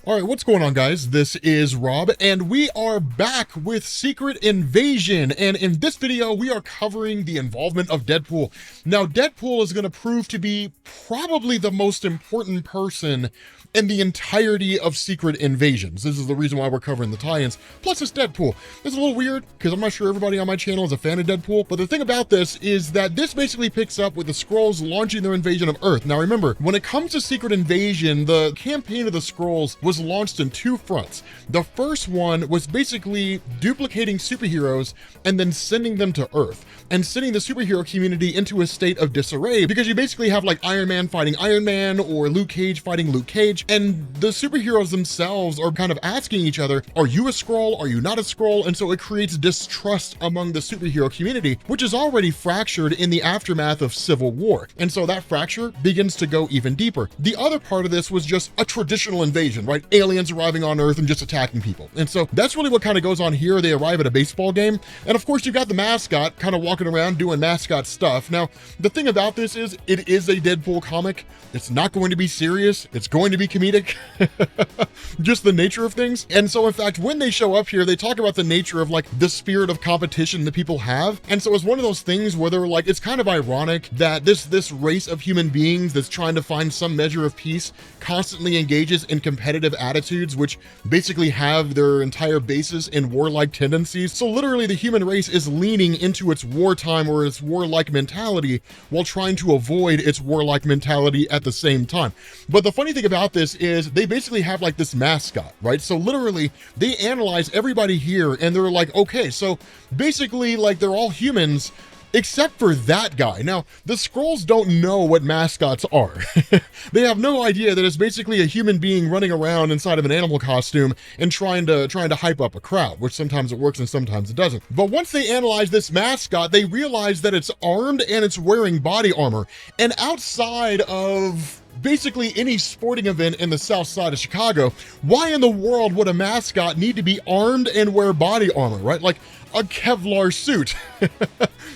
All right, what's going on, guys? This is Rob, and we are back with Secret Invasion. And in this video, we are covering the involvement of Deadpool. Now, Deadpool is going to prove to be probably the most important person in the entirety of Secret Invasions. This is the reason why we're covering the tie-ins. Plus, it's Deadpool. It's a little weird, because I'm not sure everybody on my channel is a fan of Deadpool, but the thing about this is that this basically picks up with the Skrulls launching their invasion of Earth. Now, remember, when it comes to Secret Invasion, the campaign of the Skrulls was launched in two fronts. The first one was basically duplicating superheroes and then sending them to Earth, and sending the superhero community into a state of disarray, because you basically have like Iron Man fighting Iron Man, or Luke Cage fighting Luke Cage, and the superheroes themselves are kind of asking each other, are you a Skrull? Are you not a Skrull? And so it creates distrust among the superhero community, which is already fractured in the aftermath of Civil War. And so that fracture begins to go even deeper. The other part of this was just a traditional invasion, right? Aliens arriving on Earth and just attacking people. And so that's really what kind of goes on here. They arrive at a baseball game, and of course you've got the mascot kind of walking around doing mascot stuff. Now, the thing about this is it is a Deadpool comic. It's not going to be serious. It's going to be comedic. Just the nature of things. And so in fact, when they show up here, they talk about the nature of like the spirit of competition that people have. And so it's one of those things where they're like, it's kind of ironic that this race of human beings that's trying to find some measure of peace constantly engages in competitive attitudes, which basically have their entire basis in warlike tendencies. So literally the human race is leaning into its wartime or its warlike mentality while trying to avoid its warlike mentality at the same time. But the funny thing about this is they basically have like this mascot, right? So literally they analyze everybody here and they're like, okay, so basically like they're all humans except for that guy. Now, the Skrulls don't know what mascots are. They have no idea that it's basically a human being running around inside of an animal costume and trying to hype up a crowd, which sometimes it works and sometimes it doesn't. But once they analyze this mascot, they realize that it's armed and it's wearing body armor. And outside of basically any sporting event in the south side of Chicago, why in the world would a mascot need to be armed and wear body armor, right? Like a Kevlar suit.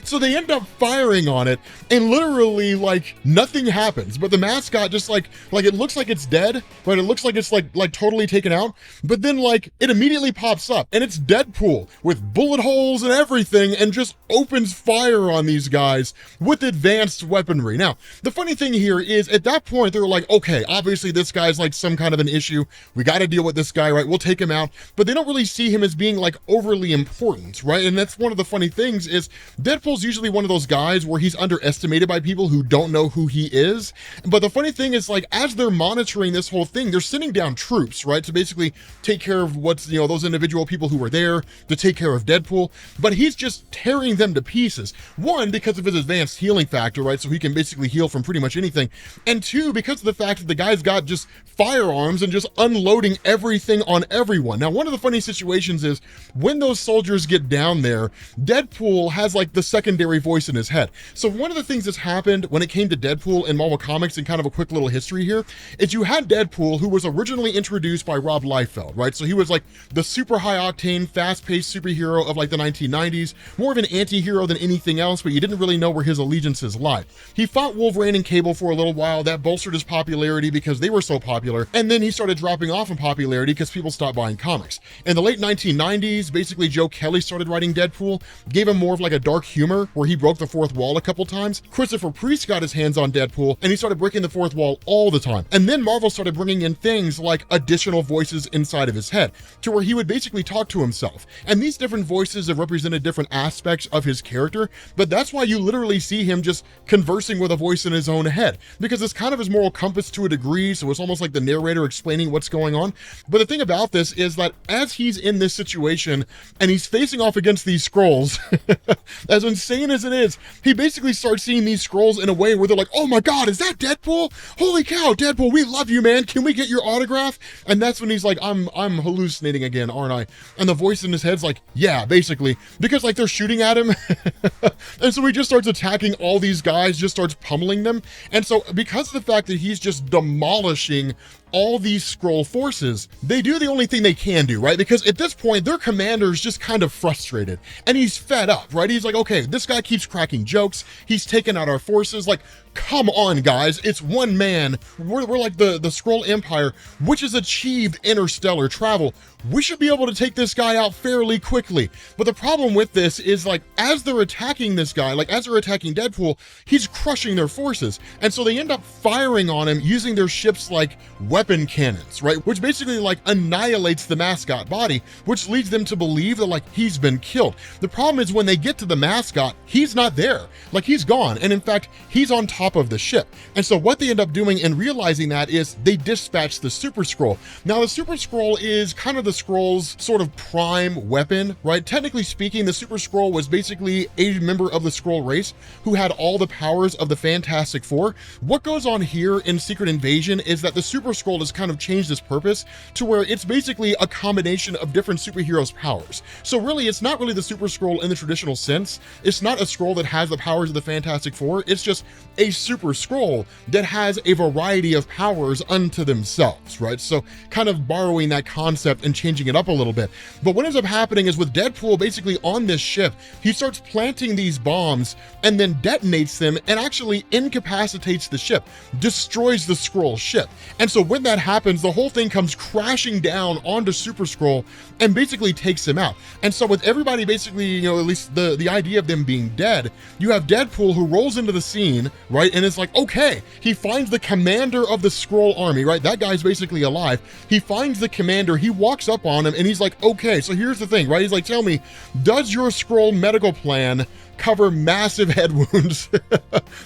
So they end up firing on it, and literally like nothing happens, but the mascot just like it looks like it's dead, right? It looks like it's like totally taken out, but then like it immediately pops up and it's Deadpool with bullet holes and everything, and just opens fire on these guys with advanced weaponry. Now, the funny thing here is at that point they're like, okay, obviously this guy's like some kind of an issue. We got to deal with this guy, right? We'll take him out. But they don't really see him as being like overly important, right? And that's one of the funny things is Deadpool's usually one of those guys where he's underestimated by people who don't know who he is. But the funny thing is, like, as they're monitoring this whole thing, they're sending down troops, right, to basically take care of what's, you know, those individual people who were there to take care of Deadpool. But he's just tearing them to pieces. One, because of his advanced healing factor, right, so he can basically heal from pretty much anything. And two, because of the fact that the guy's got just firearms and just unloading everything on everyone. Now, one of the funny situations is when those soldiers get down there, Deadpool has like the secondary voice in his head. So one of the things that's happened when it came to Deadpool in Marvel Comics, and kind of a quick little history here, is you had Deadpool, who was originally introduced by Rob Liefeld, right? So he was like the super high octane, fast-paced superhero of like the 1990s, more of an anti-hero than anything else, but you didn't really know where his allegiances lie. He fought Wolverine and Cable for a little while. That bolstered his popularity because they were so popular, and then he started dropping off in popularity because people stopped buying comics. In the late 1990s, basically Joe Kelly started writing Deadpool, gave him more of like a dark humor where he broke the fourth wall a couple times. Christopher Priest got his hands on Deadpool and he started breaking the fourth wall all the time. And then Marvel started bringing in things like additional voices inside of his head to where he would basically talk to himself. And these different voices have represented different aspects of his character, but that's why you literally see him just conversing with a voice in his own head, because it's kind of his moral compass to a degree, so it's almost like the narrator explaining what's going on. But the thing about this is that as he's in this situation and he's facing off against these Skrulls, as insane as it is, he basically starts seeing these Skrulls in a way where they're like, oh my god, is that Deadpool? Holy cow, Deadpool, we love you, man. Can we get your autograph? And that's when he's like, I'm hallucinating again, aren't I? And the voice in his head's like, yeah, basically, because like they're shooting at him. And so he just starts attacking all these guys, just starts pummeling them. And so because of the fact that he's just demolishing all these Skrull forces, they do the only thing they can do, right? Because at this point, their commander's just kind of frustrated and he's fed up, right? He's like, okay, this guy keeps cracking jokes. He's taking out our forces. Like, come on, guys. It's one man. We're like the Skrull Empire, which has achieved interstellar travel. We should be able to take this guy out fairly quickly. But the problem with this is, like, as they're attacking this guy, like as they're attacking Deadpool, he's crushing their forces. And so they end up firing on him using their ship's like weapon cannons, right? Which basically like annihilates the mascot body, which leads them to believe that like he's been killed. The problem is when they get to the mascot, he's not there. Like, he's gone. And in fact, he's on top of the ship. And so what they end up doing and realizing that is they dispatch the Super Skrull. Now the Super Skrull is kind of the Skrull's sort of prime weapon, right? Technically speaking, the Super Skrull was basically a member of the Skrull race who had all the powers of the Fantastic Four. What goes on here in Secret Invasion is that the Super Skrull has kind of changed its purpose to where it's basically a combination of different superheroes' powers. So really, it's not really the Super Skrull in the traditional sense. It's not a Skrull that has the powers of the Fantastic Four. It's just a Super Skrull that has a variety of powers unto themselves, right? So kind of borrowing that concept and changing it up a little bit. But what ends up happening is with Deadpool basically on this ship, he starts planting these bombs and then detonates them and actually incapacitates the ship, destroys the Skrull ship. And so when that happens, the whole thing comes crashing down onto Super Skrull and basically takes him out. And so with everybody basically, you know, at least the idea of them being dead, you have Deadpool who rolls into the scene, right? And it's like, okay, he finds the commander of the Skrull army, right? That guy's basically alive. He finds the commander, he walks up on him and he's like, okay, so here's the thing, right? He's like, tell me, does your Skrull medical plan cover massive head wounds,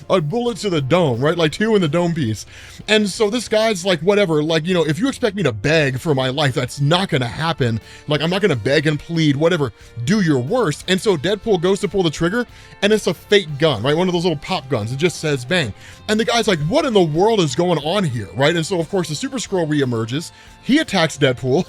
a bullet to the dome, right? Like 2 in the dome piece. And so this guy's like, whatever, like, you know, if you expect me to beg for my life, that's not gonna happen. Like, I'm not gonna beg and plead, whatever, do your worst. And so Deadpool goes to pull the trigger and it's a fake gun, right? One of those little pop guns. It just says bang. And the guy's like, what in the world is going on here, right? And so of course the Super Skrull reemerges. He attacks Deadpool.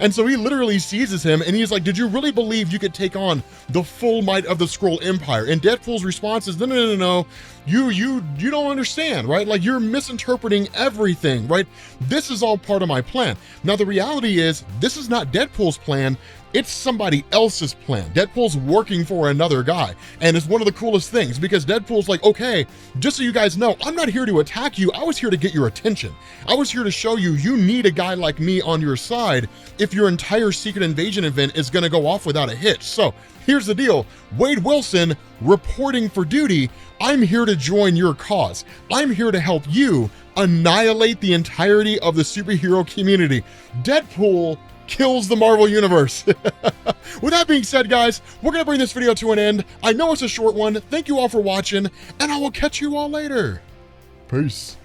And so he literally seizes him and he's like, did you really believe you could take on the full might of the Skrull Empire? And Deadpool's response is, no, you don't understand, right? Like, you're misinterpreting everything, right? This is all part of my plan. Now the reality is, this is not Deadpool's plan. It's somebody else's plan. Deadpool's working for another guy. And it's one of the coolest things because Deadpool's like, okay, just so you guys know, I'm not here to attack you. I was here to get your attention. I was here to show you, you need a guy like me on your side if your entire Secret Invasion event is gonna go off without a hitch. So here's the deal. Wade Wilson reporting for duty. I'm here to join your cause. I'm here to help you annihilate the entirety of the superhero community. Deadpool kills the Marvel Universe. With that being said, guys, we're gonna bring this video to an end. I know it's a short one. Thank you all for watching, and I will catch you all later. Peace.